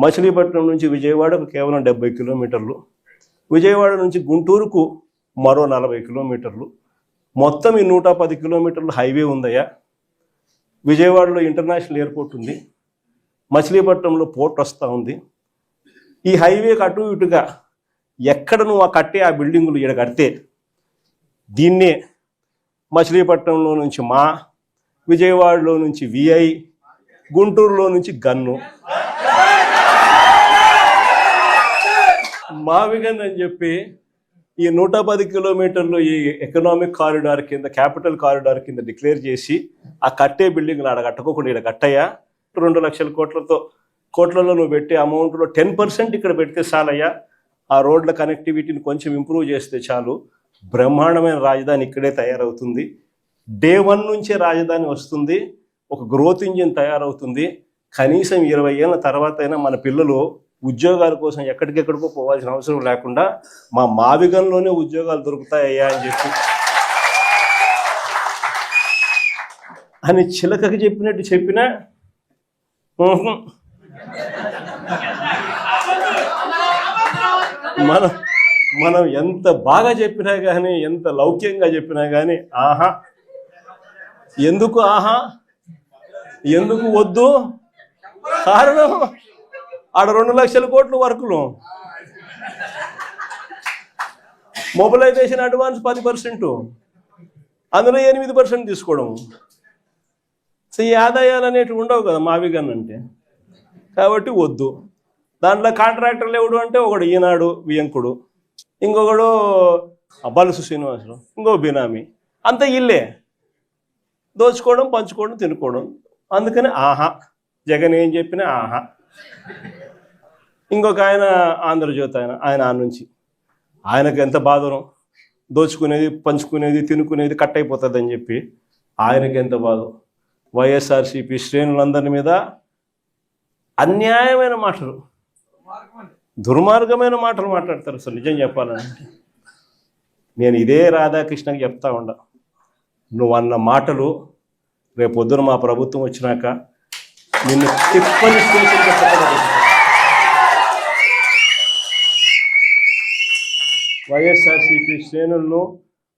మచిలీపట్నం నుంచి విజయవాడకు కేవలం 70 కిలోమీటర్లు, విజయవాడ నుంచి గుంటూరుకు మరో 40 కిలోమీటర్లు, మొత్తం ఈ 110 కిలోమీటర్లు హైవే ఉందయ్యా. విజయవాడలో ఇంటర్నేషనల్ ఎయిర్పోర్ట్ ఉంది, మచిలీపట్నంలో పోర్ట్ వస్తూ ఉంది. ఈ హైవేకి అటు ఇటుగా ఎక్కడ నువ్వు కట్టే ఆ బిల్డింగులు ఇక్కడ కడితే దీన్నే మచిలీపట్నంలో నుంచి విజయవాడలో నుంచి విఐ, గుంటూరులో నుంచి గన్ను, మావిగన్ అని చెప్పి ఈ 110 కిలోమీటర్లు ఈ ఎకనామిక్ కారిడార్ కింద, క్యాపిటల్ కారిడార్ కింద డిక్లేర్ చేసి ఆ కట్టే బిల్డింగ్లు ఆడ కట్టుకోకుండా ఇక్కడ కట్టయ్యా. 2 లక్షల కోట్లలో నువ్వు పెట్టే అమౌంట్లో 10% ఇక్కడ పెడితే చాలయ్యా. ఆ రోడ్ల కనెక్టివిటీని కొంచెం ఇంప్రూవ్ చేస్తే చాలు, బ్రహ్మాండమైన రాజధాని ఇక్కడే తయారవుతుంది. డే 1 నుంచే రాజధాని వస్తుంది, ఒక గ్రోత్ ఇంజిన్ తయారవుతుంది. కనీసం 20 ఏళ్ళ తర్వాత అయినా మన పిల్లలు ఉద్యోగాల కోసం ఎక్కడికెక్కడికో పోవాల్సిన అవసరం లేకుండా మా మావిగంలోనే ఉద్యోగాలు దొరుకుతాయ్యా అని చెప్పి అని చిలకకి చెప్పినట్టు చెప్పినా మనం ఎంత బాగా చెప్పినా కానీ, ఎంత లౌక్యంగా చెప్పినా కానీ ఆహా, ఎందుకు ఆహా, ఎందుకు వద్దు? కారణం ఆడ 2 లక్షల కోట్ల వర్కులు, మొబిలైజేషన్ అడ్వాన్స్ 10%, అందులో 8% తీసుకోవడం. సో ఈ ఆదాయాలు అనేటివి ఉండవు కదా మావిగన్ అంటే, కాబట్టి వద్దు. దాంట్లో కాంట్రాక్టర్లు ఎవడు అంటే ఒకడు ఈనాడు వియంకుడు, ఇంకొకడు బలుసు శ్రీనివాసులు, ఇంకో బినామీ, అంత ఇల్లే దోచుకోవడం, పంచుకోవడం, తినుకోవడం. అందుకని ఆహా, జగన్ ఏం చెప్పినా ఆహా. ఇంకొక ఆయన ఆంధ్రజ్యోతి, ఆయన ఆ నుంచి ఆయనకు ఎంత బాధను, దోచుకునేది, పంచుకునేది, తినుకునేది కట్ అయిపోతుంది అని చెప్పి ఆయనకి ఎంత బాధ. వైఎస్ఆర్సీపీ శ్రేణులందరి మీద అన్యాయమైన మాటలు, దుర్మార్గమైన మాటలు మాట్లాడతారు. అసలు నిజం చెప్పాలంటే నేను ఇదే రాధాకృష్ణకి చెప్తా ఉండా, నువ్వు అన్న మాటలు రేపొద్దున మా ప్రభుత్వం వచ్చినాక నిన్ను తిప్పని స్టేషన్ పెట్టకూడదు. వైఎస్ఆర్సీపీ శ్రేణులను,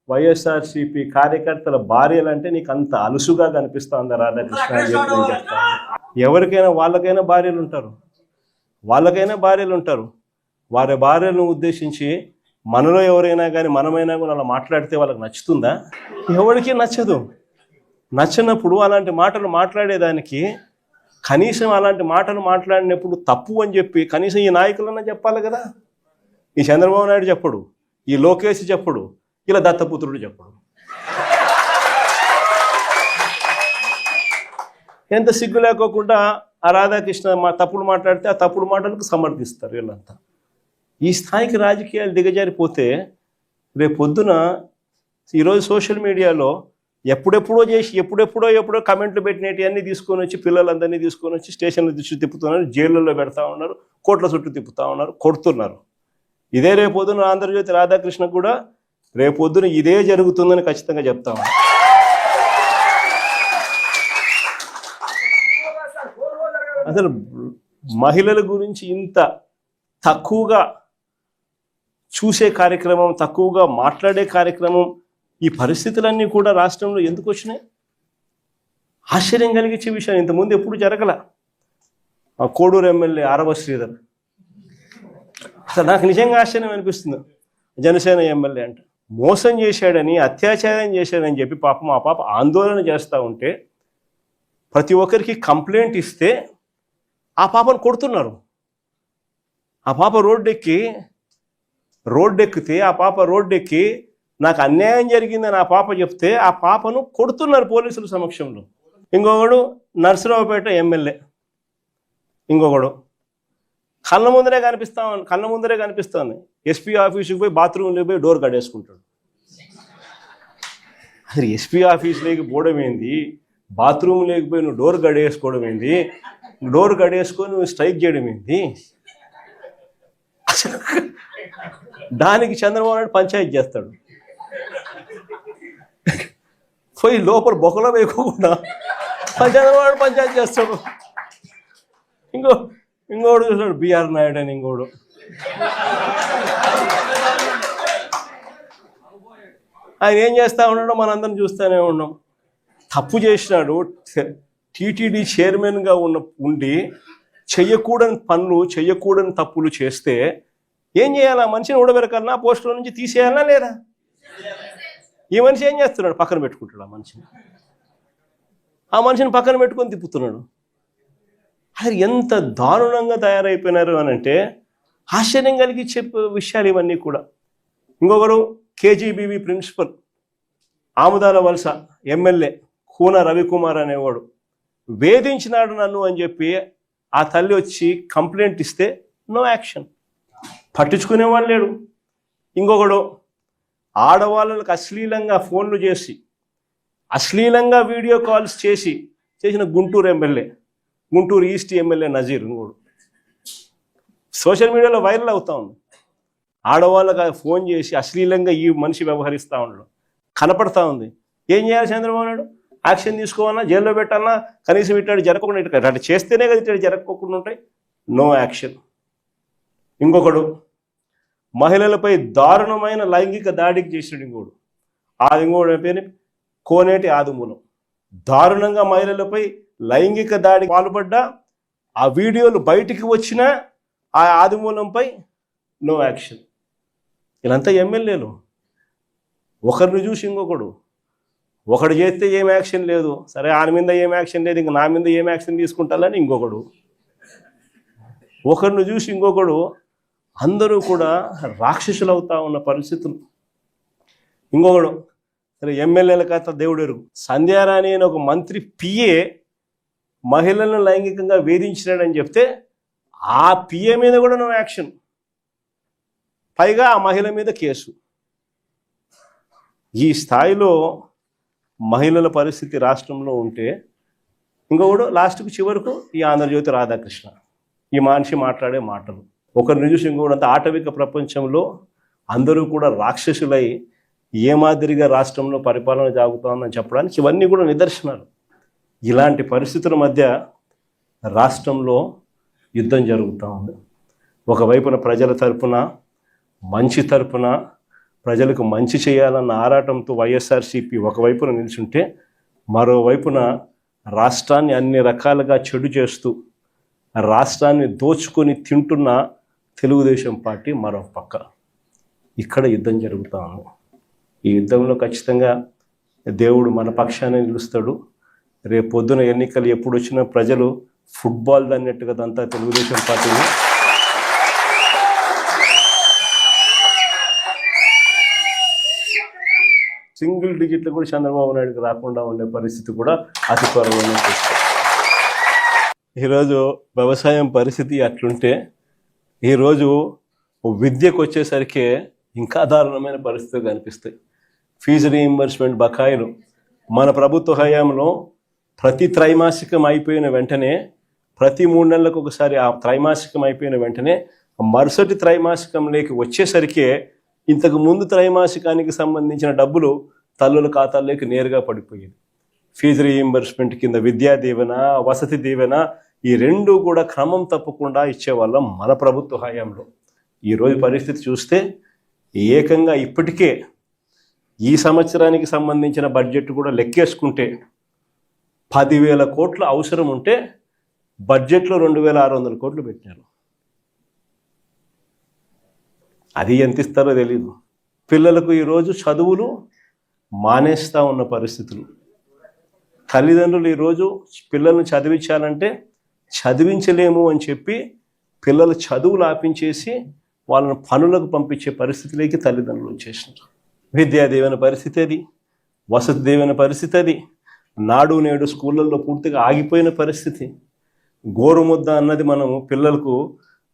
వైఎస్ఆర్సీపీ కార్యకర్తల భార్యలంటే నీకు అంత అలుసుగా కనిపిస్తా ఉందా రాధాకృష్ణ అని చెప్పి నేను చెప్తాను. ఎవరికైనా వాళ్ళకైనా భార్యలు ఉంటారు. వారి భార్యలను ఉద్దేశించి మనలో ఎవరైనా కానీ, మనమైనా కూడా అలా మాట్లాడితే వాళ్ళకి నచ్చుతుందా? ఎవరికి నచ్చదు. నచ్చినప్పుడు అలాంటి మాటలు మాట్లాడేదానికి కనీసం అలాంటి మాటలు మాట్లాడినప్పుడు తప్పు అని చెప్పి కనీసం ఈ నాయకులన్నా చెప్పాలి కదా. ఈ చంద్రబాబు నాయుడు చెప్పడు, ఈ లోకేష్ చెప్పడు, ఇలా దత్తపుత్రుడు చెప్పడు. ఎంత సిగ్గు లేకోకుండా ఆ రాధాకృష్ణ తప్పుడు మాట్లాడితే ఆ తప్పుడు మాటలకు సమర్థిస్తారు వీళ్ళంతా. ఈ స్థాయికి రాజకీయాలు దిగజారిపోతే రేపు పొద్దున ఈరోజు సోషల్ మీడియాలో ఎప్పుడెప్పుడో కమెంట్లు పెట్టినవి అన్నీ తీసుకొని వచ్చి, పిల్లలందరినీ తీసుకొని వచ్చి స్టేషన్ల చుట్టూ తిప్పుతున్నారు, జైళ్ళల్లో పెడతా ఉన్నారు, కోట్ల చుట్టూ తిప్పుతా ఉన్నారు, కొడుతున్నారు. ఇదే రేపొద్దున ఆంధ్రజ్యోతి రాధాకృష్ణ కూడా రేపొద్దున ఇదే జరుగుతుందని ఖచ్చితంగా చెప్తా ఉన్నారు. అసలు మహిళల గురించి ఇంత తక్కువగా చూసే కార్యక్రమం, తక్కువగా మాట్లాడే కార్యక్రమం, ఈ పరిస్థితులన్నీ కూడా రాష్ట్రంలో ఎందుకు వచ్చినాయి? ఆశ్చర్యం కలిగించే విషయం. ఇంతకుముందు ఎప్పుడు జరగల. ఆ కోడూరు ఎమ్మెల్యే ఆరవ శ్రీధర్, అసలు నాకు నిజంగా ఆశ్చర్యం అనిపిస్తుంది. జనసేన ఎమ్మెల్యే అంట మోసం చేశాడని, అత్యాచారం చేశాడని చెప్పి పాపం ఆ పాప ఆందోళన చేస్తూ ఉంటే ప్రతి ఒక్కరికి కంప్లైంట్ ఇస్తే ఆ పాపను కొడుతున్నారు. ఆ పాప రోడ్డెక్కితే ఆ పాప రోడ్డెక్కి నాకు అన్యాయం జరిగిందని ఆ పాప చెప్తే ఆ పాపను కొడుతున్నారు పోలీసుల సమక్షంలో. ఇంకొకడు నర్సరావుపేట ఎమ్మెల్యే, ఇంకొకడు కళ్ళ ముందరే కనిపిస్తాను ఎస్పీ ఆఫీసుకి పోయి బాత్రూంలోకి పోయి డోర్ కడేసుకుంటాడు. అసలు ఎస్పీ ఆఫీసులోకి పోవడం ఏంది, బాత్రూమ్ లేకపోయి నువ్వు డోర్ గడేసుకోవడం ఏంది, డోర్ గడేసుకొని నువ్వు స్ట్రైక్ చేయడం ఏంది? దానికి చంద్రబాబు నాయుడు పంచాయతీ చేస్తాడు. పోయి లోపల బొక్కలో వేయకుండా చంద్రబాబు నాయుడు పంచాయతీ చేస్తాడు. ఇంకోడు చూసాడు బిఆర్ నాయుడు అని ఇంకోడు. ఆయన ఏం చేస్తా ఉన్నాడో మనందరం చూస్తూనే ఉన్నాం. తప్పు చేసినాడు, టీటీడీ చైర్మన్గా ఉండి చెయ్యకూడని పనులు చెయ్యకూడని తప్పులు చేస్తే ఏం చేయాలి? ఆ మనిషిని ఊడబెరకాలన్నా, పోస్టుల నుంచి తీసేయాలన్నా లేదా? ఈ మనిషి ఏం చేస్తున్నాడు? పక్కన పెట్టుకుంటాడు ఆ మనిషిని పక్కన పెట్టుకొని తిప్పుతున్నాడు. అది ఎంత దారుణంగా తయారైపోయినారు అని అంటే ఆశ్చర్యం కలిగించే విషయాలు ఇవన్నీ కూడా. ఇంకొకరు కేజీబీవీ ప్రిన్సిపల్, ఆముదాల వలస ఎమ్మెల్యే కూన రవికుమార్ అనేవాడు వేధించినాడు నన్ను అని చెప్పి ఆ తల్లి వచ్చి కంప్లైంట్ ఇస్తే నో యాక్షన్, పట్టించుకునేవాడు లేడు. ఇంకొకడు ఆడవాళ్ళకు అశ్లీలంగా ఫోన్లు చేసి అశ్లీలంగా వీడియో కాల్స్ చేసిన Guntur MLA, Guntur east MLA Nazir ఇంకోడు సోషల్ మీడియాలో వైరల్ అవుతా ఉంది. ఆడవాళ్ళకి ఫోన్ చేసి అశ్లీలంగా ఈ మనిషి వ్యవహరిస్తూ ఉండడం కనపడతా ఉంది. ఏం చేయాలి చంద్రబాబు నాయుడు? యాక్షన్ తీసుకోవాలన్నా, జైల్లో పెట్టాలన్నా, కనీసం ఇట్లాంటి జరగకుండా ఇట్లా చేస్తేనే కదా ఇట్లాంటి జరగకుండా ఉంటాయి. No action. ఇంకొకడు మహిళలపై దారుణమైన లైంగిక దాడికి చేసినాడు ఇంకోడు. ఇంకోడు పేరు కోనేటి ఆదిమూలం. దారుణంగా మహిళలపై లైంగిక దాడికి పాల్పడ్డా ఆ వీడియోలు బయటికి వచ్చినా ఆ ఆదిమూలంపై నో యాక్షన్. వీళ్ళంతా ఎమ్మెల్యేలు. ఒకరిని చూసి ఇంకొకడు, ఒకడు చేస్తే ఏం యాక్షన్ లేదు, సరే ఆయన మీద ఏం యాక్షన్ లేదు, ఇంక నా మీద ఏం యాక్షన్ తీసుకుంటారని ఇంకొకడు, ఒకరిని చూసి ఇంకొకడు. అందరూ కూడా రాక్షసులు అవుతా ఉన్న పరిస్థితులు. ఇంకొకడు సరే ఎమ్మెల్యేల కథ దేవుడు ఎరుగు. సంధ్యారాణి అని ఒక మంత్రి పిఏ మహిళలను లైంగికంగా వేధించినాడని చెప్తే ఆ పిఏ మీద కూడా నో యాక్షన్, పైగా ఆ మహిళ మీద కేసు. ఈ స్థాయిలో మహిళల పరిస్థితి రాష్ట్రంలో ఉంటే ఇంకొకడు లాస్ట్కు చివరకు ఈ ఆంధ్రజ్యోతి రాధాకృష్ణ, ఈ మనిషి మాట్లాడే మాటలు. ఒకరిని చూసి ఇంకొకటి ఆటవిక ప్రపంచంలో అందరూ కూడా రాక్షసులై ఏ మాదిరిగా రాష్ట్రంలో పరిపాలన సాగుతోందని చెప్పడానికి ఇవన్నీ కూడా నిదర్శనాలు. ఇలాంటి పరిస్థితుల మధ్య రాష్ట్రంలో యుద్ధం జరుగుతూ ఉంది. ఒకవైపున ప్రజల తరపున, మంచి తరపున, ప్రజలకు మంచి చేయాలన్న ఆరాటంతో వైఎస్ఆర్సీపీ ఒకవైపున నిల్చుంటే, మరోవైపున రాష్ట్రాన్ని అన్ని రకాలుగా చెడు చేస్తూ రాష్ట్రాన్ని దోచుకొని తింటున్న తెలుగుదేశం పార్టీ మరో పక్క. ఇక్కడ యుద్ధం జరుగుతూ ఉంది. ఈ యుద్ధంలో ఖచ్చితంగా దేవుడు మన పక్షాన్ని నిలుస్తాడు. రేపు పొద్దున ఎన్నికలు ఎప్పుడు వచ్చినా ప్రజలు ఫుట్బాల్ అన్నట్టుగా అంతా తెలుగుదేశం పార్టీని సింగిల్ డిజిట్లు కూడా చంద్రబాబు నాయుడుకి రాకుండా ఉండే పరిస్థితి కూడా అతి త్వరలోనే చూస్తారు. ఈరోజు వ్యవసాయం పరిస్థితి అట్లుంటే ఈరోజు విద్యకు వచ్చేసరికి ఇంకా దారుణమైన పరిస్థితులు కనిపిస్తాయి. ఫీజు రీయింబర్స్మెంట్ బకాయిలు మన ప్రభుత్వ హయాంలో ప్రతి త్రైమాసికం అయిపోయిన వెంటనే, ప్రతి 3 నెలలకు ఒకసారి ఆ త్రైమాసికం అయిపోయిన వెంటనే మరుసటి త్రైమాసికంలోకి వచ్చేసరికి ఇంతకు ముందు త్రైమాసికానికి సంబంధించిన డబ్బులు తల్లుల ఖాతాల్లోకి నేరుగా పడిపోయేది. ఫీజు రీయింబర్స్మెంట్ కింద విద్యా దీవెన, వసతి దీవెన ఈ రెండు కూడా క్రమం తప్పకుండా ఇచ్చేవాళ్ళం మన ప్రభుత్వ హయాంలో. ఈరోజు పరిస్థితి చూస్తే ఏకంగా ఇప్పటికే ఈ సంవత్సరానికి సంబంధించిన బడ్జెట్ కూడా లెక్కేసుకుంటే 10,000 కోట్ల అవసరం ఉంటే బడ్జెట్లో 2,600 కోట్లు పెట్టినారు. అది ఎంత ఇస్తారో తెలీదు. పిల్లలకు ఈరోజు చదువులు మానేస్తూ ఉన్న పరిస్థితులు. తల్లిదండ్రులు ఈరోజు పిల్లల్ని చదివించాలంటే చదివించలేము అని చెప్పి పిల్లల చదువులు ఆపించేసి వాళ్ళని పనులకు పంపించే పరిస్థితిలోకి తల్లిదండ్రులు వచ్చేసినారు. విద్యా దీవెన పరిస్థితి అది, వసతి దీవెన పరిస్థితి అది, నాడు నేడు స్కూళ్ళల్లో పూర్తిగా ఆగిపోయిన పరిస్థితి. గోరుముద్ద అన్నది మనము పిల్లలకు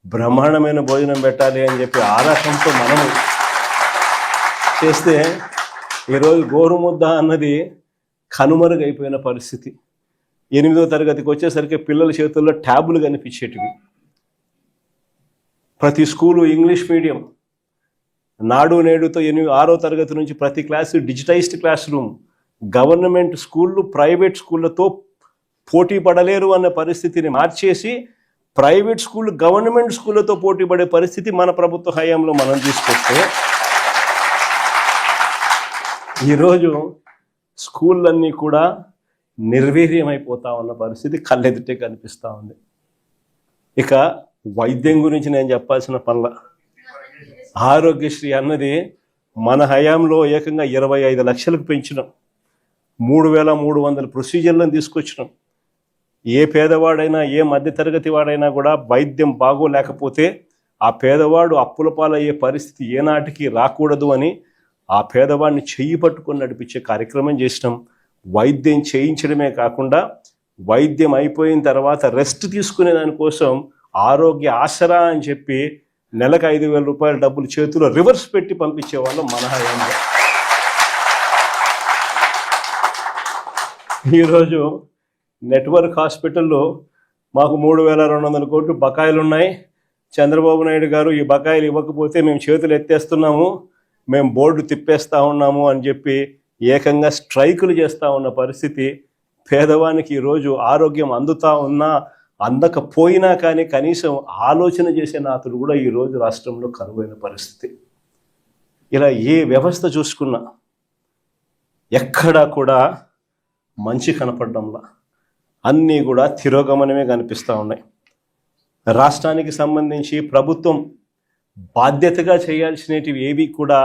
బ్రహ్మాండమైన భోజనం పెట్టాలి అని చెప్పి ఆరాటంతో మనము చేస్తే ఈరోజు గోరుముద్ద అన్నది కనుమరుగైపోయిన పరిస్థితి. 8వ తరగతికి వచ్చేసరికి పిల్లల చేతుల్లో ట్యాబులు కనిపించేటివి. ప్రతి స్కూలు ఇంగ్లీష్ మీడియం. నాడు నేడుతో 6వ తరగతి నుంచి ప్రతి class digitised class room. Government స్కూళ్ళు ప్రైవేట్ స్కూళ్ళతో పోటీ పడలేరు అన్న పరిస్థితిని మార్చేసి ప్రైవేట్ స్కూల్ గవర్నమెంట్ స్కూళ్ళతో పోటీ పడే పరిస్థితి మన ప్రభుత్వ హయాంలో మనం తీసుకొస్తే ఈరోజు స్కూళ్ళన్నీ కూడా నిర్వీర్యమైపోతా ఉన్న పరిస్థితి కళ్ళెదుటే కనిపిస్తూ ఉంది. ఇక వైద్యం గురించి నేను చెప్పాల్సిన పనుల, ఆరోగ్యశ్రీ అన్నది మన హయాంలో ఏకంగా 25 లక్షలకు పెంచినాం. 3300 ప్రొసీజర్లను తీసుకొచ్చినాం. ఏ పేదవాడైనా ఏ మధ్యతరగతి వాడైనా కూడా వైద్యం బాగోలేకపోతే ఆ పేదవాడు అప్పుల పాలయ్యే పరిస్థితి ఏనాటికి రాకూడదు అని ఆ పేదవాడిని చెయ్యి పట్టుకొని నడిపించే కార్యక్రమం చేసినాం. వైద్యం చేయించడమే కాకుండా వైద్యం అయిపోయిన తర్వాత రెస్ట్ తీసుకునే దానికోసం ఆరోగ్య ఆసరా అని చెప్పి నెలకు 5,000 రూపాయల డబ్బులు చేతిలో రివర్స్ పెట్టి పంపించేవాళ్ళం మన హయాంలో. ఈరోజు నెట్వర్క్ హాస్పిటల్లో మాకు 3,200 కోట్లు బకాయిలు ఉన్నాయి. చంద్రబాబు నాయుడు గారు ఈ బకాయిలు ఇవ్వకపోతే మేము చేతులు ఎత్తేస్తున్నాము, మేము బోర్డు తిప్పేస్తూ ఉన్నాము అని చెప్పి ఏకంగా స్ట్రైకులు చేస్తూ ఉన్న పరిస్థితి. పేదవానికి ఈరోజు ఆరోగ్యం అందుతా ఉన్నా అందకపోయినా కానీ కనీసం ఆలోచన చేసే నాతులు కూడా ఈరోజు రాష్ట్రంలో కరువైన పరిస్థితి. ఇలా ఏ వ్యవస్థ చూసుకున్నా ఎక్కడా కూడా మంచి కనపడడంలా, అన్నీ కూడా తిరోగమనమే కనిపిస్తూ ఉన్నాయి. రాష్ట్రానికి సంబంధించి ప్రభుత్వం బాధ్యతగా చేయాల్సినవి ఏవి కూడా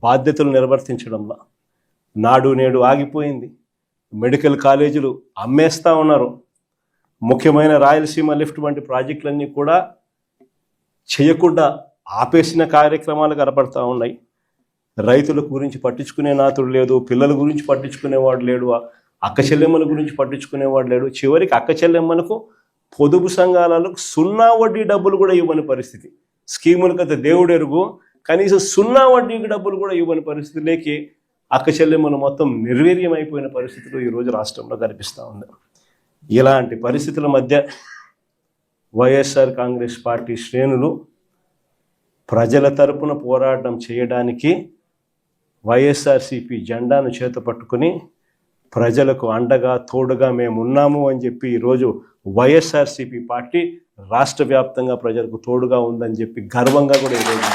బాధ్యతలు నిర్వర్తించడంలా. నాడు నేడు ఆగిపోయింది. మెడికల్ కాలేజీలు అమ్మేస్తూ ఉన్నారు. ముఖ్యమైన రాయలసీమ లిఫ్ట్ వంటి ప్రాజెక్టులన్నీ కూడా చేయకుండా ఆపేసిన కార్యక్రమాలు కనపడతా ఉన్నాయి. రైతుల గురించి పట్టించుకునే నాతుడు లేదు, పిల్లల గురించి పట్టించుకునేవాడు లేడు, అక్క చెల్లెమ్మల గురించి పట్టించుకునేవాడు లేడు. చివరికి అక్క చెల్లెమ్మలకు పొదుపు సంఘాలకు 0 వడ్డీ డబ్బులు కూడా ఇవ్వని పరిస్థితి. స్కీముల కథ దేవుడు ఎరుగు, కనీసం 0 వడ్డీకి డబ్బులు కూడా ఇవ్వని పరిస్థితిలోకి అక్క చెల్లెమ్మలు మొత్తం నిర్వీర్యం అయిపోయిన పరిస్థితులు ఈరోజు రాష్ట్రంలో కనిపిస్తూ ఉంది. ఇలాంటి పరిస్థితుల మధ్య వైఎస్ఆర్ కాంగ్రెస్ పార్టీ శ్రేణులు ప్రజల తరపున పోరాటం చేయడానికి వైఎస్ఆర్సీపీ జెండాను చేత పట్టుకుని ప్రజలకు అండగా తోడుగా మేము ఉన్నాము అని చెప్పి ఈరోజు వైఎస్ఆర్సీపీ పార్టీ రాష్ట్ర వ్యాప్తంగా ప్రజలకు తోడుగా ఉందని చెప్పి గర్వంగా కూడా ఈరోజు